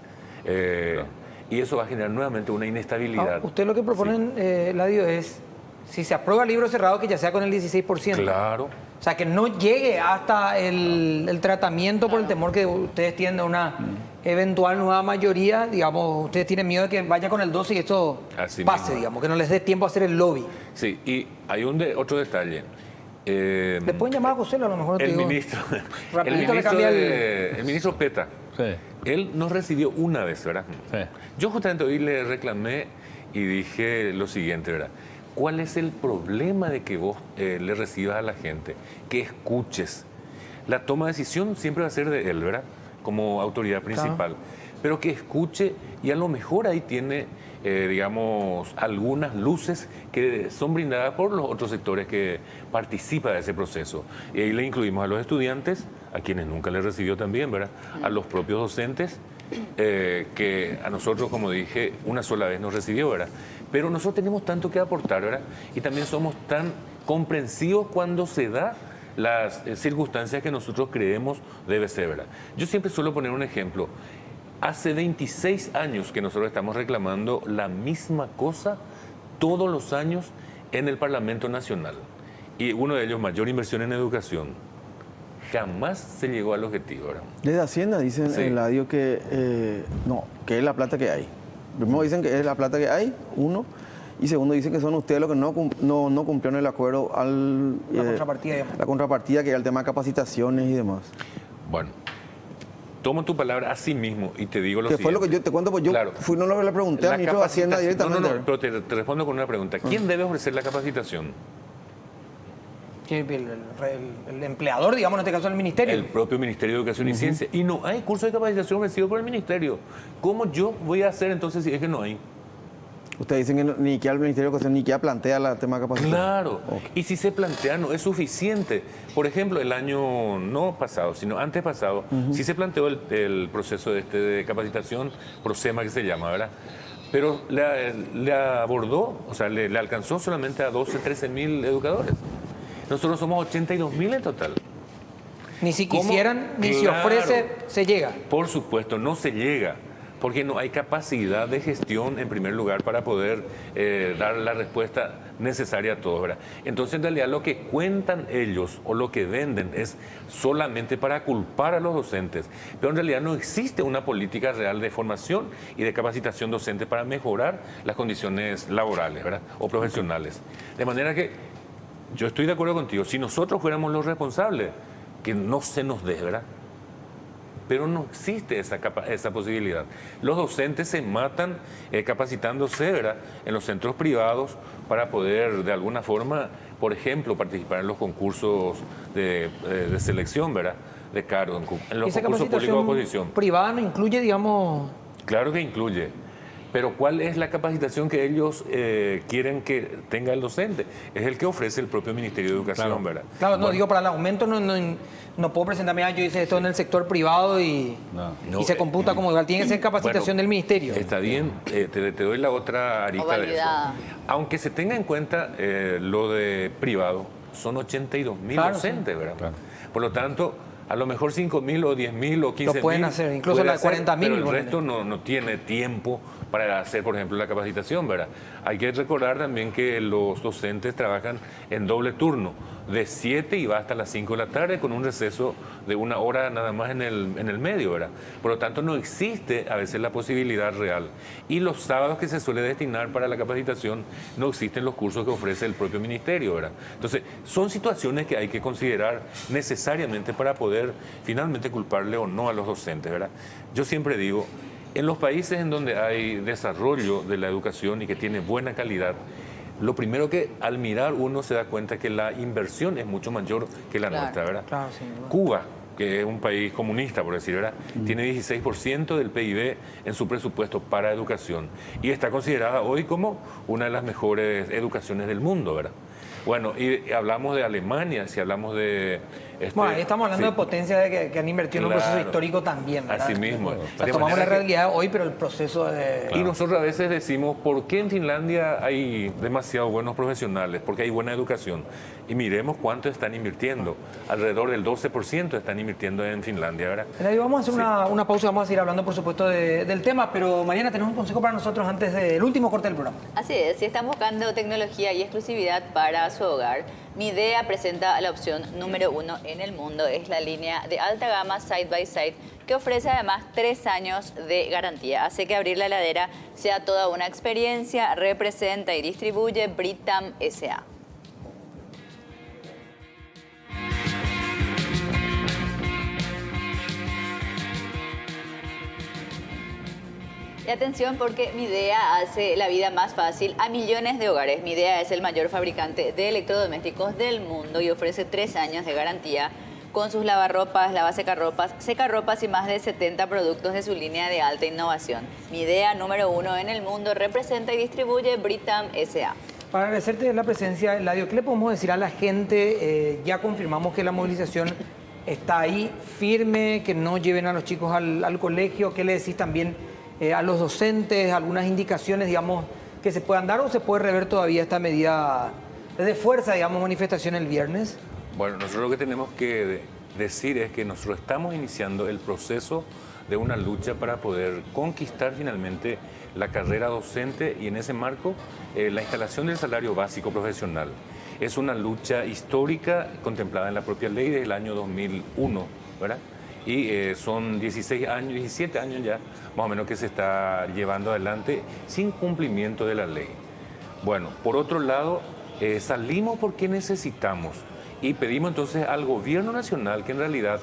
Y eso va a generar nuevamente una inestabilidad. Usted lo que proponen, Eladio, es, si se aprueba el libro cerrado, que ya sea con el 16%. Claro. sea, que no llegue hasta el tratamiento por el temor que ustedes tienen de una eventual nueva mayoría, digamos, ustedes tienen miedo de que vaya con el 12 y esto Así pase, mismo. digamos, que no les dé tiempo a hacer el lobby. Sí, y hay otro detalle. Le pueden llamar a José, a lo mejor te El digo. ministro, Rapidito le cambia el ministro Peta, Sí, él nos recibió una vez, ¿verdad? sí. Yo justamente hoy le reclamé y dije lo siguiente, ¿verdad? ¿Cuál es el problema de que vos le recibas a la gente? Que escuches. La toma de decisión siempre va a ser de él, ¿verdad? Como autoridad principal. Pero que escuche y a lo mejor ahí tiene, digamos, algunas luces que son brindadas por los otros sectores que participan de ese proceso. Y ahí le incluimos a los estudiantes, a quienes nunca les recibió también, ¿verdad? A los propios docentes, que a nosotros, como dije, una sola vez nos recibió, ¿verdad? Pero nosotros tenemos tanto que aportar, ¿verdad? Y también somos tan comprensivos cuando se da las circunstancias que nosotros creemos debe ser, ¿verdad? Yo siempre suelo poner un ejemplo. Hace 26 años que nosotros estamos reclamando la misma cosa todos los años en el Parlamento Nacional. Y uno de ellos, mayor inversión en educación. Jamás se llegó al objetivo, ¿verdad? Desde Hacienda dicen Sí. en la radio que no, que es la plata que hay. Primero dicen que es la plata que hay, uno, y segundo dicen que son ustedes los que no cumplieron el acuerdo al La contrapartida, digamos. la contrapartida, que era el tema de capacitaciones y demás. Bueno, tomo tu palabra a sí mismo y te digo lo Que siguiente. fue lo que yo te cuento, pues yo Claro. no le pregunté al ministro de Hacienda capacitación- directamente. No, pero te respondo con una pregunta. ¿Quién debe ofrecer la capacitación? Que el empleador, digamos, en este caso el ministerio. El propio Ministerio de Educación y Ciencia. Y no hay curso de capacitación ofrecido por el Ministerio. ¿Cómo yo voy a hacer entonces si es que no hay? Ustedes dicen que ni siquiera el Ministerio de Educación ni siquiera plantea el tema de capacitación. Claro. Ok. Y si se plantea, no es suficiente. Por ejemplo, el año no pasado, sino antes pasado, sí se planteó el proceso de capacitación, Prosema que se llama, ¿verdad? Pero le abordó, o sea, le alcanzó solamente a 12, 13 mil educadores. Nosotros somos 82.000 en total. Ni si ¿Cómo? quisieran, ni si Claro. ofrece, se llega. Por supuesto, no se llega, porque no hay capacidad de gestión en primer lugar para poder dar la respuesta necesaria a todos, ¿verdad? Entonces, en realidad, lo que cuentan ellos o lo que venden es solamente para culpar a los docentes, pero en realidad no existe una política real de formación y de capacitación docente para mejorar las condiciones laborales, ¿verdad? O profesionales. De manera que yo estoy de acuerdo contigo, si nosotros fuéramos los responsables, que no se nos dé, ¿verdad? Pero no existe esa posibilidad. Los docentes se matan capacitándose, ¿verdad?, en los centros privados para poder, de alguna forma, por ejemplo, participar en los concursos de selección, ¿verdad?, de cargo, en los Esa concursos públicos de capacitación oposición. privada no incluye, digamos, Claro que incluye. Pero ¿cuál es la capacitación que ellos quieren que tenga el docente? Es el que ofrece el propio Ministerio de Educación, ¿verdad? claro, no Bueno, digo para el aumento, no puedo presentarme, yo hice esto en el sector privado y No, se computa como igual. Tiene que ser capacitación bueno, del ministerio. Está bien, te doy la otra arista de eso. validada. Aunque se tenga en cuenta lo de privado, son 82.000 Claro, docentes, ¿verdad? Por lo tanto, a lo mejor 5.000 o 10.000 o 15.000 pueden hacer, incluso puede la de 40.000, pero el ponele. resto no tiene tiempo para hacer, por ejemplo, la capacitación, ¿verdad? Hay que recordar también que los docentes trabajan en doble turno, de 7 y va hasta las 5 de la tarde, con un receso de 1 hora nada más en el medio, ¿verdad? Por lo tanto, no existe a veces la posibilidad real. Y los sábados que se suele destinar para la capacitación, no existen los cursos que ofrece el propio ministerio, ¿verdad? Entonces, son situaciones que hay que considerar necesariamente para poder finalmente culparle o no a los docentes, ¿verdad? Yo siempre digo, en los países en donde hay desarrollo de la educación y que tiene buena calidad, lo primero que al mirar uno se da cuenta que la inversión es mucho mayor que la Claro. nuestra, ¿verdad? Claro, sin duda. Cuba, que es un país comunista, por decir, ¿verdad?, tiene 16% del PIB en su presupuesto para educación y está considerada hoy como una de las mejores educaciones del mundo, ¿verdad? Bueno, y hablamos de Alemania, si hablamos de... Bueno, ahí estamos hablando sí. de potencias que han invertido en un proceso Claro. histórico también, ¿verdad? Así mismo. O sea, De tomamos la manera que- realidad hoy, pero el proceso de... Y nosotros a veces decimos, ¿por qué en Finlandia hay demasiado buenos profesionales? Porque hay buena educación. Y miremos cuánto están invirtiendo. Alrededor del 12% están invirtiendo en Finlandia, ¿verdad? Ahí vamos a hacer una pausa, vamos a seguir hablando, por supuesto, del tema, pero mañana tenemos un consejo para nosotros antes del último corte del programa. Así es, si están buscando tecnología y exclusividad para su hogar, Midea presenta la opción número 1 en el mundo. Es la línea de alta gama Side by Side que ofrece además 3 años de garantía. Hace que abrir la heladera sea toda una experiencia. Representa y distribuye Britam S.A. Y atención porque Midea hace la vida más fácil a millones de hogares. Midea es el mayor fabricante de electrodomésticos del mundo y ofrece 3 años de garantía con sus lavarropas, lavasecarropas, secarropas y más de 70 productos de su línea de alta innovación. Midea número 1 en el mundo, representa y distribuye Britam S.A. Para agradecerte la presencia, Eladio, ¿qué le podemos decir a la gente? Ya confirmamos que la movilización está ahí firme, que no lleven a los chicos al colegio. ¿Qué le decís también a los docentes? ¿Algunas indicaciones, digamos, que se puedan dar o se puede rever todavía esta medida de fuerza, digamos, manifestación el viernes? Bueno, nosotros lo que tenemos que decir es que nosotros estamos iniciando el proceso de una lucha para poder conquistar finalmente la carrera docente y en ese marco la instalación del salario básico profesional. Es una lucha histórica contemplada en la propia ley del año 2001, ¿verdad? Y son 16 años, 17 años ya, más o menos, que se está llevando adelante sin cumplimiento de la ley. Bueno, por otro lado, salimos porque necesitamos y pedimos entonces al gobierno nacional que en realidad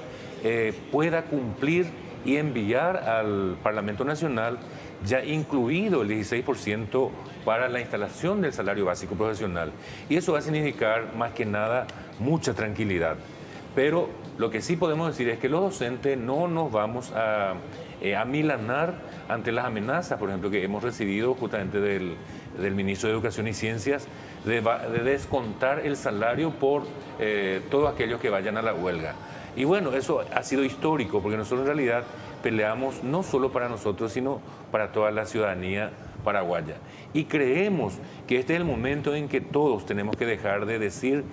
pueda cumplir y enviar al Parlamento Nacional ya incluido el 16% para la instalación del salario básico profesional. Y eso va a significar más que nada mucha tranquilidad. Pero lo que sí podemos decir es que los docentes no nos vamos a amilanar ante las amenazas, por ejemplo, que hemos recibido justamente del ministro de Educación y Ciencias, de descontar el salario por todos aquellos que vayan a la huelga. Y bueno, eso ha sido histórico, porque nosotros en realidad peleamos no solo para nosotros, sino para toda la ciudadanía paraguaya. Y creemos que este es el momento en que todos tenemos que dejar de decir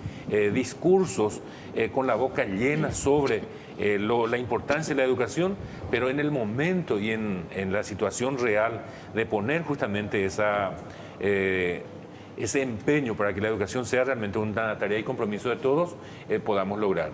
discursos con la boca llena sobre la importancia de la educación, pero en el momento y en la situación real de poner justamente ese empeño para que la educación sea realmente una tarea y compromiso de todos, podamos lograr.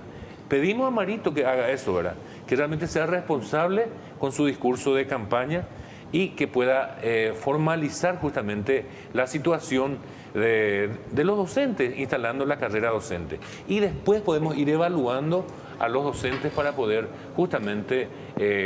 Pedimos a Marito que haga eso, ¿verdad? Que realmente sea responsable con su discurso de campaña y que pueda formalizar justamente la situación de los docentes, instalando la carrera docente. Y después podemos ir evaluando a los docentes para poder justamente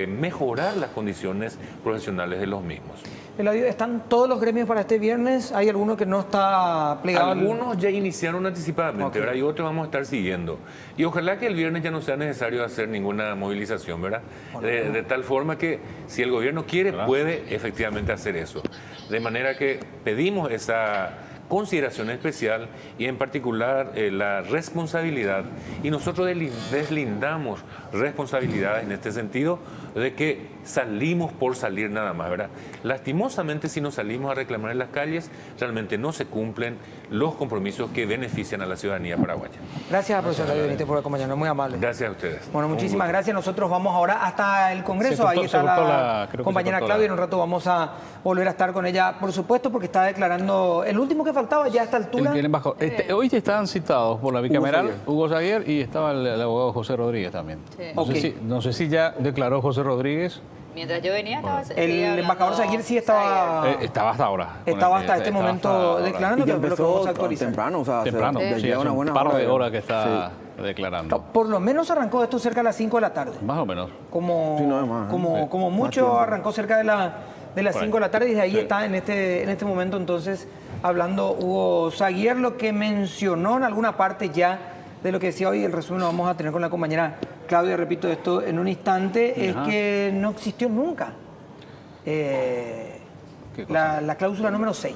mejorar las condiciones profesionales de los mismos. Eladio, ¿están todos los gremios para este viernes? ¿Hay alguno que no está plegado? Algunos ya iniciaron anticipadamente, ¿verdad? Y otros vamos a estar siguiendo. Y ojalá que el viernes ya no sea necesario hacer ninguna movilización, ¿verdad? De tal forma que si el gobierno quiere, puede efectivamente hacer eso. De manera que pedimos esa consideración especial y en particular la responsabilidad, y nosotros deslindamos responsabilidades en este sentido de que salimos por salir nada más, ¿verdad? Lastimosamente, si nos salimos a reclamar en las calles, realmente no se cumplen los compromisos que benefician a la ciudadanía paraguaya. Gracias, profesor Eladio Benítez, por acompañarnos, muy amable. Gracias a ustedes. Bueno, muchísimas gracias. Nosotros vamos ahora hasta el Congreso. Ahí está la compañera Claudia. En un rato vamos a volver a estar con ella, por supuesto, porque está declarando el último que faltaba ya a esta altura. Hoy estaban citados por la bicameral Hugo Zaguer y estaba el abogado José Rodríguez también. Sí. No sé si ya declaró José Rodríguez. Mientras yo venía, el embajador Zaguer sí estaba... estaba hasta ahora. Estaba hasta este momento declarando, que empezó temprano, o sea, temprano, sí, hace un par de horas que está declarando. Por lo menos arrancó esto cerca de las 5 de la tarde. Más o menos. Como mucho arrancó cerca de las 5 de la tarde y desde ahí está en este momento entonces hablando Hugo Zaguer. Lo que mencionó en alguna parte ya de lo que decía hoy, el resumen lo vamos a tener con la compañera Claudia, repito esto en un instante, es que no existió nunca la cláusula número 6.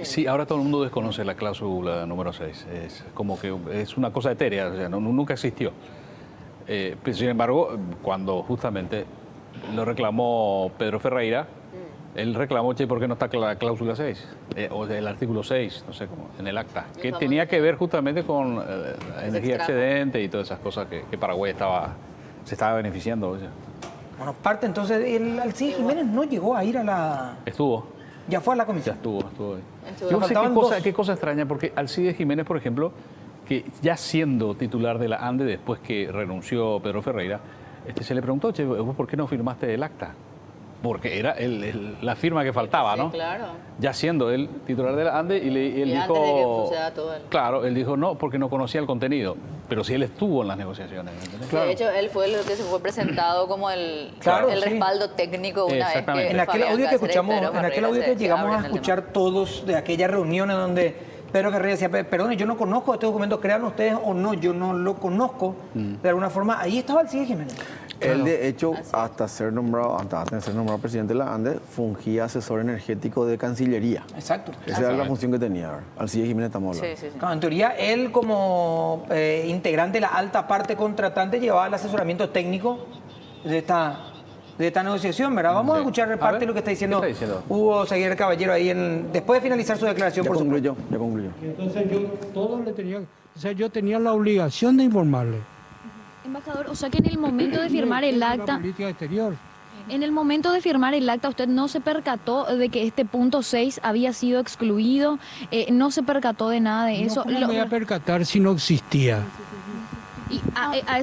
Sí, ahora todo el mundo desconoce la cláusula número 6. Es como que es una cosa etérea, o sea, nunca existió. Sin embargo, cuando justamente lo reclamó Pedro Ferreira, él reclamó, ¿por qué no está la cláusula 6? O el artículo 6, no sé cómo, en el acta, que tenía que ver justamente con energía excedente y todas esas cosas que Paraguay se estaba beneficiando. O sea. Bueno, parte entonces, el Alcides Jiménez no llegó a ir a la... Estuvo. Ya fue a la comisión. Ya estuvo ahí. Yo sé qué cosa extraña, porque Alcides Jiménez, por ejemplo, que ya siendo titular de la ANDE, después que renunció Pedro Ferreira, se le preguntó, che, ¿vos por qué no firmaste el acta? Porque era la firma que faltaba, Sí, ¿no? claro. Ya siendo él titular de la ANDE, y él Y dijo... antes de que suceda todo el... Claro, él dijo no, porque no conocía el contenido, pero sí él estuvo en las negociaciones. ¿Entendés? De hecho, él fue el que se fue presentado como el Claro, sí. respaldo técnico una vez Exactamente. que En aquel Fabián audio que Cáceres y escuchamos, Pedro en aquel Ferreira audio que se llegamos a abren el tema. escuchar todos de aquella reunión en donde Pedro Ferreira decía, perdón, yo no conozco este documento, crean ustedes o no, yo no lo conozco. De alguna forma, ahí estaba el CIE Jiménez. Él, de hecho, hasta de ser nombrado presidente de la ANDE, fungía asesor energético de Cancillería. Exacto. Esa era la función que tenía. ¿Verdad? Alcides Jiménez estamos hablando. Sí, sí, sí. Claro, en teoría, él como integrante de la alta parte contratante llevaba el asesoramiento técnico de esta negociación, ¿verdad? Vamos a escuchar A parte ver, de lo que está diciendo, ¿qué está diciendo? Hugo Seguier Caballero ahí después de finalizar su declaración, Ya por supuesto. concluyó, ya concluyó. Entonces yo tenía la obligación de informarle. Embajador, o sea que en el momento de firmar el La acta, política exterior. en el momento de firmar el acta, usted no se percató de que este punto 6 había sido excluido, no se percató de nada de eso. No, ¿cómo me voy a percatar si no existía? Y a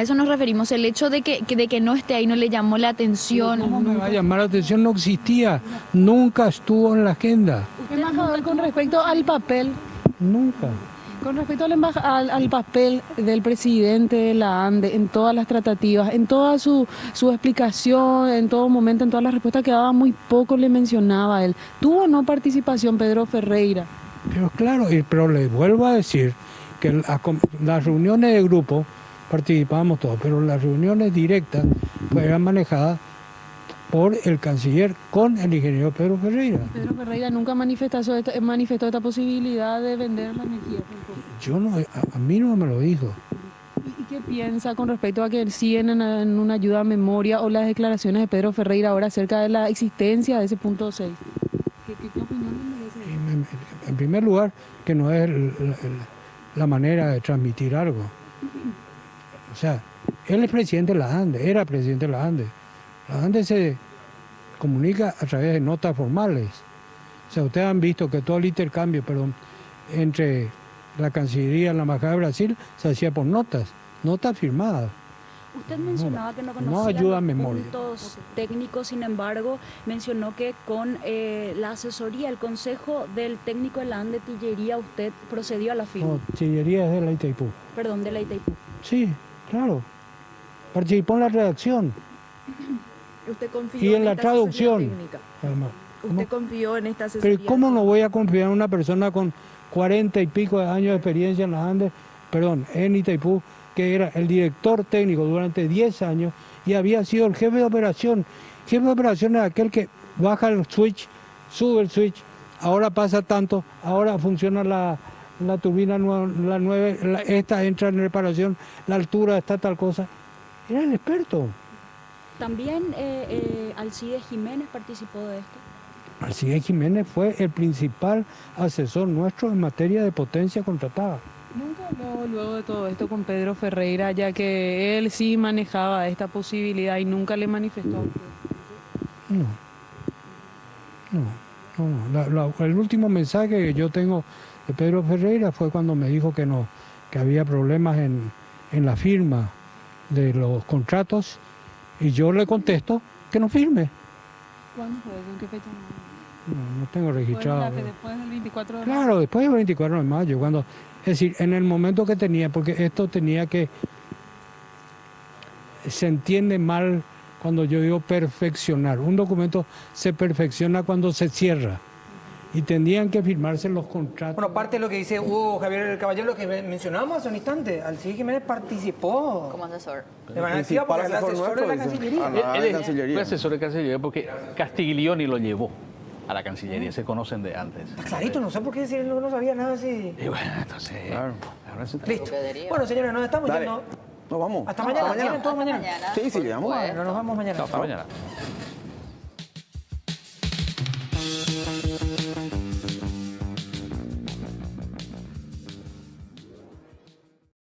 eso nos referimos, el hecho de que no esté ahí no le llamó la atención. ¿Cómo me va a llamar la atención? No existía. Nunca estuvo en la agenda. Embajador, con respecto al papel, Nunca. con respecto al papel del presidente de la ANDE en todas las tratativas, en toda su explicación, en todo momento, en todas las respuestas que daba, muy poco le mencionaba a él. ¿Tuvo o no participación Pedro Ferreira? Pero claro, pero le vuelvo a decir que las reuniones de grupo participábamos todos, pero las reuniones directas pues, eran manejadas por el canciller con el ingeniero Pedro Ferreira. Pedro Ferreira nunca manifestó esta posibilidad de vender la energía. Yo no, a mí no me lo dijo. ¿Y qué piensa con respecto a que siguen en una ayuda a memoria o las declaraciones de Pedro Ferreira ahora acerca de la existencia de ese punto 6? ¿Qué opinión le merece? En primer lugar, que no es la manera de transmitir algo. O sea, él es presidente de la ANDE, era presidente de la ANDE. La ANDE se comunica a través de notas formales. O sea, ustedes han visto que todo el intercambio, entre la Cancillería y la Embajada de Brasil se hacía por notas firmadas. Usted mencionaba que no no conocía ayuda a los memoria. puntos técnicos, sin embargo, mencionó que con la asesoría, el consejo del técnico de la ANDE Tillería, usted procedió a la firma. No, Tillería es de la Itaipú. Perdón, de la Itaipú. Sí, claro. Participó en la redacción ¿Usted confió y en la esta asesoría traducción. técnica? Además. ¿Usted confió en esta asesoría? Pero ¿cómo no voy a confiar en una persona con 40 y pico de años de experiencia en las Andes, en Itaipú, que era el director técnico durante 10 años y había sido el jefe de operación? Jefe de operación es aquel que baja el switch, sube el switch, ahora pasa tanto, ahora funciona la turbina la 9, esta entra en reparación, la altura está tal cosa. Era el experto. También Alcides Jiménez participó de esto. Alcides Jiménez fue el principal asesor nuestro en materia de potencia contratada. Nunca habló luego de todo esto con Pedro Ferreira, ya que él sí manejaba esta posibilidad y nunca le manifestó a usted. No. El último mensaje que yo tengo de Pedro Ferreira fue cuando me dijo que había problemas en la firma de los contratos y yo le contesto que no firme. ¿Cuándo fue eso? ¿En qué fecha? No tengo registrado. Después del 24 de Claro, después del 24 de mayo, es decir, en el momento que tenía, porque esto tenía que, se entiende mal cuando yo digo perfeccionar. Un documento se perfecciona cuando se cierra y tendrían que firmarse los contratos. Bueno, parte de lo que dice Hugo Javier Caballero, lo que mencionábamos hace un instante, Alcides Jiménez participó Como asesor. de manera activa porque es el asesor de la Cancillería. Fue asesor de Cancillería porque Castiglioni lo llevó a la Cancillería, se conocen de antes. Está clarito, no sé por qué decir, no sabía nada así. Y bueno, entonces... Claro. ahora se- Listo. Bueno, señores, nos estamos Dale. yendo. Nos vamos. Hasta mañana. ¿Quieren todos mañana? Mañana. Sí, sí, por le damos. supuesto. No nos vamos mañana. Hasta mañana.